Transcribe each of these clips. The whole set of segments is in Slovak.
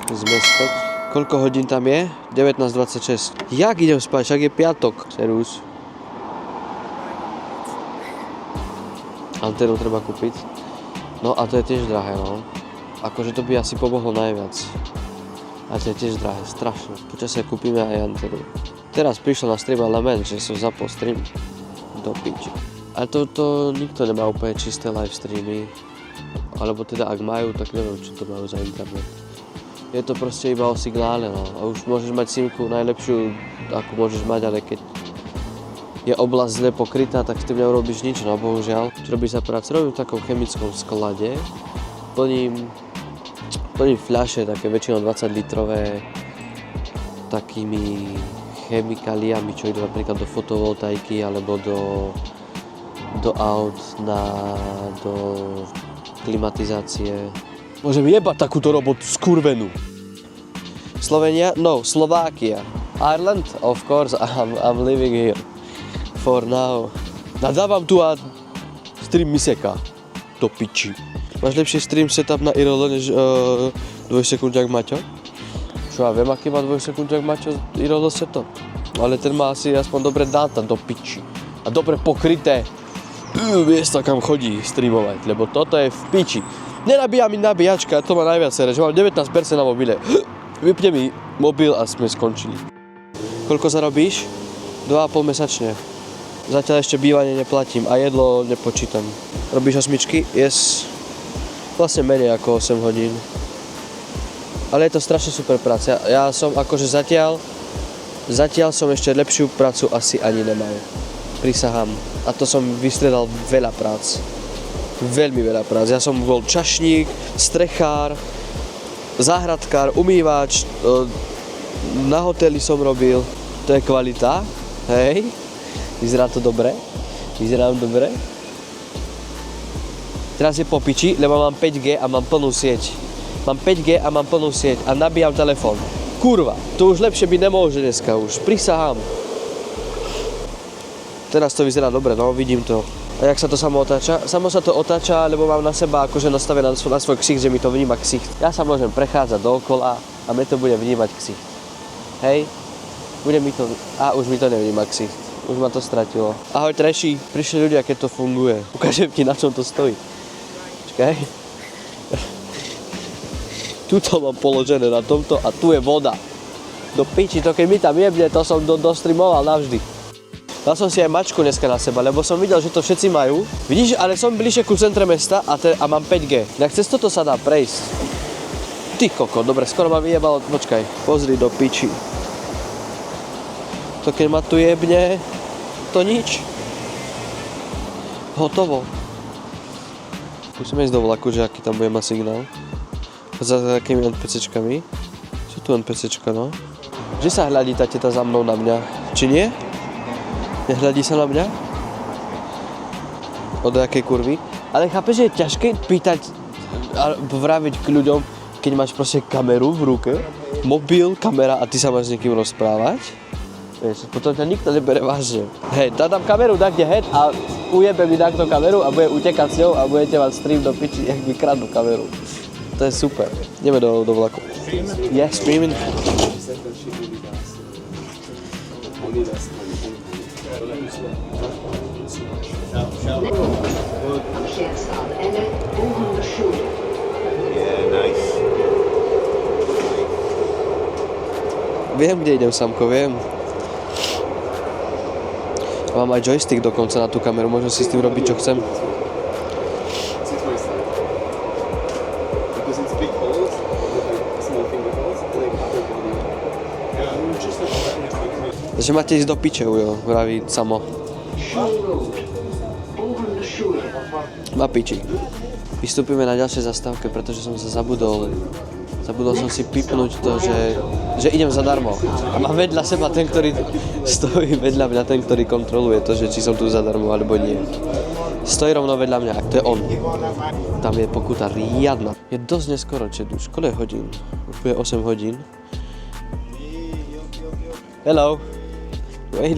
Sme späť. Koľko hodín tam je? 19:26. Jak idem spať? Však je piatok. Serus. Anténu treba kúpiť. No a to je tiež drahé, no. Akože to by asi pomohlo najviac. A to je tiež drahé, strašne. Počasie kúpime aj anténu. Teraz prišlo na stream element, že som zapol stream. Do piči. Ale to nikto nemá úplne čisté live streamy. Alebo teda ak majú, tak neviem, čo to majú za internet. Je to proste iba o signále, no. A už môžeš mať simku najlepšiu, ako môžeš mať, ale keď je oblasť zle pokrytá, tak s tým neurobíš nič, no bohužiaľ. Čo robíš za prácu? Robím v takom chemickom sklade. Plním fľaše, také väčšinou 20 litrové, takými chemikáliami, čo idú napríklad do fotovoltaiky, alebo do aut, do klimatizácie. Môžem jebať takúto robotu skurvenú. Slovenia? No, Slovakia. Ireland? Of course, I'm living here. For now. Nadávam tu a stream mi seká. Do piči. Máš lepší stream setup na Irolo než dvojsekundiak Maťo? Čo ja viem, aký má dvojsekundiak Maťo Irolo setup. Ale ten má asi aspoň dobre dáta do piči. A dobre pokryté miesta, kam chodí streamovať, lebo toto je v piči. Nenabíja mi nabíjačka, to má najviac sere, že mám 19% na mobile. Vypne mi mobil a sme skončili. Koľko zarobíš? 2,5 mesačne. Zatiaľ ešte bývanie neplatím a jedlo nepočítam. Robíš 8? Yes. Vlastne menej ako 8 hodín. Ale je to strašne super práca. Ja som akože zatiaľ som ešte lepšiu prácu asi ani nemal. Prisahám. A to som vystredal veľa prác. Veľmi veľa prác. Ja som bol čašník, strechár, záhradkár, umývač, na hoteli som robil. To je kvalita, hej. Vyzerá to dobre. Vyzerám dobre. Teraz je po piči, lebo mám 5G a mám plnú sieť. Mám 5G a mám plnú sieť a nabíjam telefón. Kurva, to už lepšie by nemôže dneska už. Prisahám. Teraz to vyzerá dobre, no, vidím to. A jak sa to samo otáča? Samo sa to otáča, lebo mám na seba akože nastavené na svoj ksicht, že mi to vníma ksicht. Ja sa môžem prechádzať dookola a mne to bude vnímať ksicht. Hej? Bude mi to... A už mi to nevníma ksicht. Už ma to stratilo. Ahoj treši, prišli ľudia, keď to funguje. Ukážem ti, na čom to stojí. Čakaj. Tuto mám položené na tomto a tu je voda. Do piči, to keď mi tam jebne, to som dostreamoval navždy. Dal som si aj mačku dneska na seba, lebo som videl, že to všetci majú. Vidíš, ale som bližšie ku centre mesta a mám 5G. Tak cez toto sa dá prejsť. Ty koko, dobre, skoro ma vyjebalo. Počkaj, pozri do piči. To keď ma tu jebne, to nič. Hotovo. Musíme ísť do vlaku, že aký tam bude mať signál. Za takými NPCčkami. Sú tu NPCčka, no. Že sa hľadí tá teta za mnou na mňa, či nie? Nehľadí sa na mňa? Od jakej kurvy? Ale chápeš, že je ťažké pýtať a vraviť k ľuďom, keď máš proste kameru v ruke, mobil, kamera a ty sa máš s niekým rozprávať? Vieš, potom ťa nikto nebere vážne. Hej, dám kameru kde head a ujebe mi takto kameru a bude utekať s ňou a budete mať stream do piči, jak mi kradnú kameru. To je super. Ideme do vlaku. Yeah, streaming. Viem, kde idem, Samko, viem. Mám aj joystick dokonca na tú kameru, môžem si s tým robiť, čo chcem. Takže máte ísť do piče, Ujo, vraví Samo. Na piči. Vystúpime na ďalšej zastávke, pretože som sa zabudol. Zabudol som si pipnúť to, že idem zadarmo. A mám vedľa seba ten, ktorý stojí vedľa mňa, ten, ktorý kontroluje to, že či som tu zadarmo alebo nie. Stojí rovno vedľa mňa, to je on. Tam je pokuta riadna. Je dosť neskoro, Čeduš. Koľko je hodín? Už bude 8 hodín. Hello. Wait.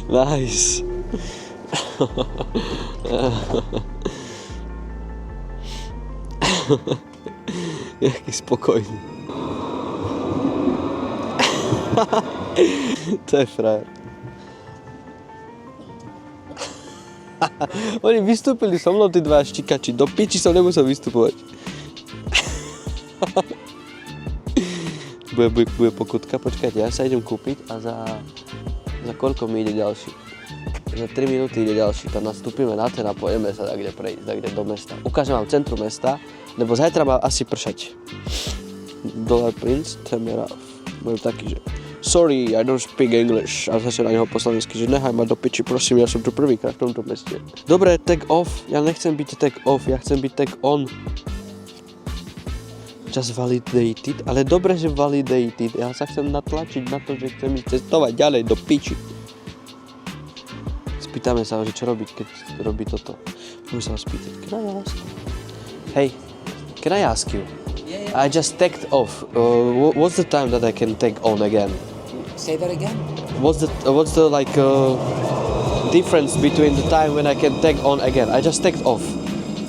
Nice. Jaký spokojný. To je frajer. Oni vystúpili so mnou, tí dva štikači. Do piči som nemusel vystupovať. Bude pokutka, počkajte, ja sa idem kúpiť a za koľko mi ide ďalší? Za 3 minúty ide ďalší, tam nastúpime na ten a pôjdeme sa tak kde prejsť, tak kde do mesta. Ukážem vám centrum mesta, lebo zajtra má asi pršať. Dollar Prince, Temerov. Budem taký, že sorry, I don't speak English. A zase na neho po slovensky, že nechaj ma do piči, prosím, ja som tu prvýkrát v tomto meste. Dobre, tag off, ja nechcem byť tag off, ja chcem byť tag on. Just validated, ale dobre, že validated, ja sa chcem natlačiť na to, že chcem ísť cestovať ďalej do piči. Spýtame sa, že čo robiť, keď robí toto. Môžem sa vás spýtať, can I ask you? Hey, can I ask you? Yeah. I just tagged off. What's the time that I can tag on again? Say that again? What's the like difference between the time when I can tag on again? I just tagged off.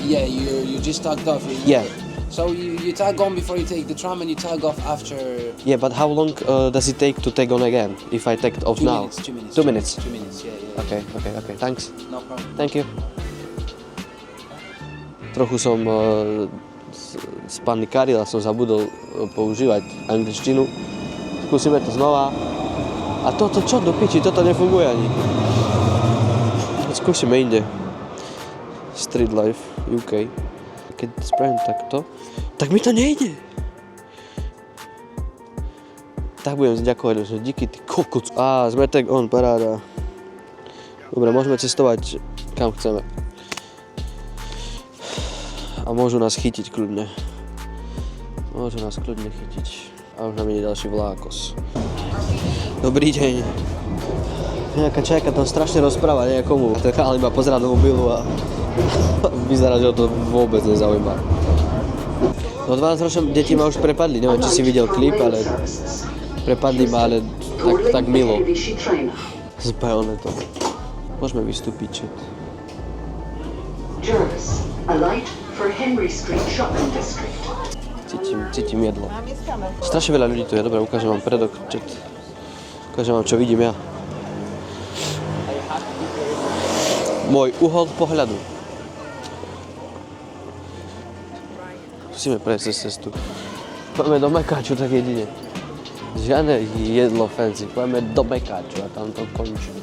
Yeah, you just tagged off. Yeah. So you tag on before you take the tram and you tag off after... Yeah, but how long does it take to tag on again if I tagged off now? 2 minutes. 2 minutes. 2 minutes, yeah. Okay, thanks. No problem. Thank you. Trochu som spanikáril a som zabudol používať angličtinu. Skúsime to znova. A toto čo do piči, toto nefunguje ani. Skúsime inde. Street Life, UK. Keď spravím takto, tak mi to nejde. Tak budem ďakovať, že díky ty kokot. Sme tag on, paráda. Dobre, môžeme cestovať kam chceme. A môžu nás chytiť kľudne. Môžu nás kľudne chytiť. A už nám ide ďalší vlákos. Dobrý deň. Nejaká čajka tam strašne rozpráva nejakomu. Ten chalán iba pozerá do mobilu a vyzerá, že ho to vôbec nezaujíma. No 12-ročné deti ma už prepadli. Neviem, či si videl klip, ale prepadli ma, ale tak milo. Zbajoné to. Môžeme vystúpiť, čet. Jervis, alight for Henry Street Shopping District. Cítim jedlo. Strašne veľa ľudí tu je. Dobre, ukážem vám predok, čet. Ukážem vám, čo vidím ja. Môj uhol pohľadu. Musíme prejsť cez cestu. Poďme do Mekáču tak jedine. Žiadne jedlo fancy. Poďme do Mekáču a tam to končí.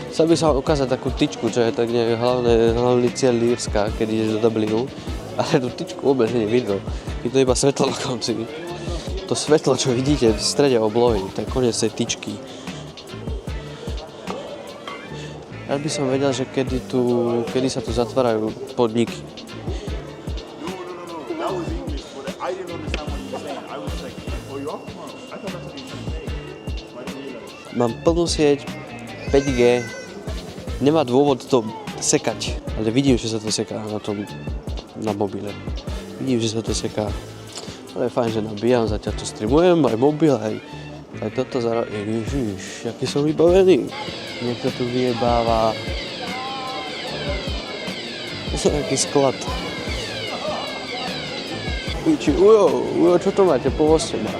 Chcel by som vám ukázať takú tyčku, čo je tak hlavný cieľ Lírska, keď ideš do Dublinu. Ale tú tyčku vôbec nie je vidno. Je to iba svetlo na konci. To svetlo, čo vidíte v strede oblohy, to je koniec tej tyčky. Rád by som vedel, že kedy sa tu zatvárajú podniky. Mám plnú sieť, 5G, nemá dôvod to sekať, ale vidím, že sa to seká na mobile. Vidím, že sa to seká. Ale je fajn, že nabíjam, zatiaľ to streamujem, aj mobil, aj toto Ježiš, aký som vybavený. Niekto tu vyjebáva. Aký sklad. Piči, ujo, čo to máte? Povozte ma.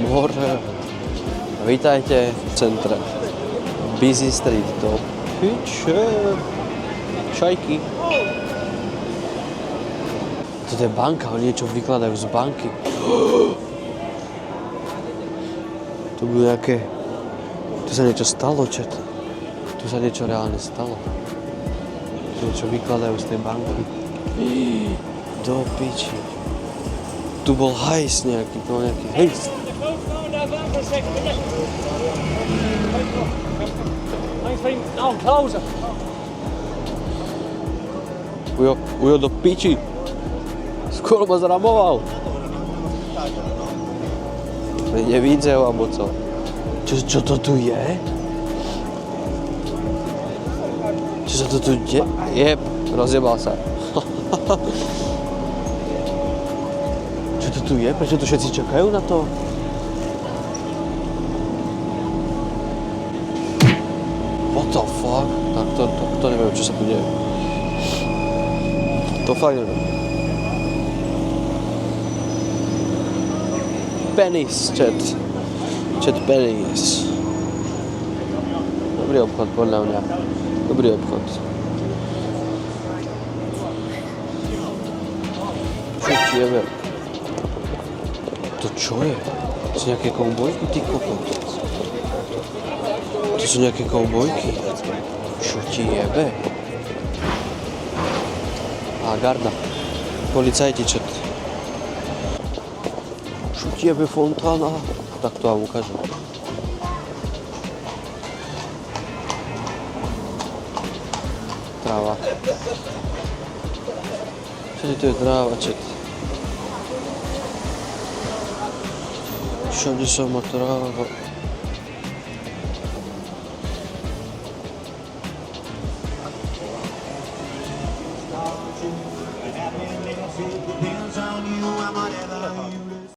More. Vítajte v centre. Busy Street, to piče. Čajky. Toto je banka, oni niečo vykladajú z banky. Tu budú nejaké... Tu sa niečo stalo, čet. Tu sa niečo reálne stalo. Tu niečo vykladajú z tej banky. Do piči. Tu bol hajs nejaký, to bol nejaký hejs. Ujo do piči. Skoro ma zramoval. Nevidze ho, alebo co? Čo to tu je? Čo sa to tu deje? Jeb, rozjebal sa. Čo to tu je? Prečo tu všetci čakajú na to? neviem, čo sa tu deje. To fakt neviem. Penis, chat. Chat penis. Dobrý obchod, podľa mňa. Dobrý obchod. Čo ti jebe? To čo je? To sú nejaké koubojky, ty kokot. To sú nejaké koubojky. Čo ti jebe? A garda. Policajti, čet. Čo ti jebe, Fontana? Tak to vám ukážem. Tráva. Čo to je tráva, čet? Všade sama tráva. Depends on you and whatever you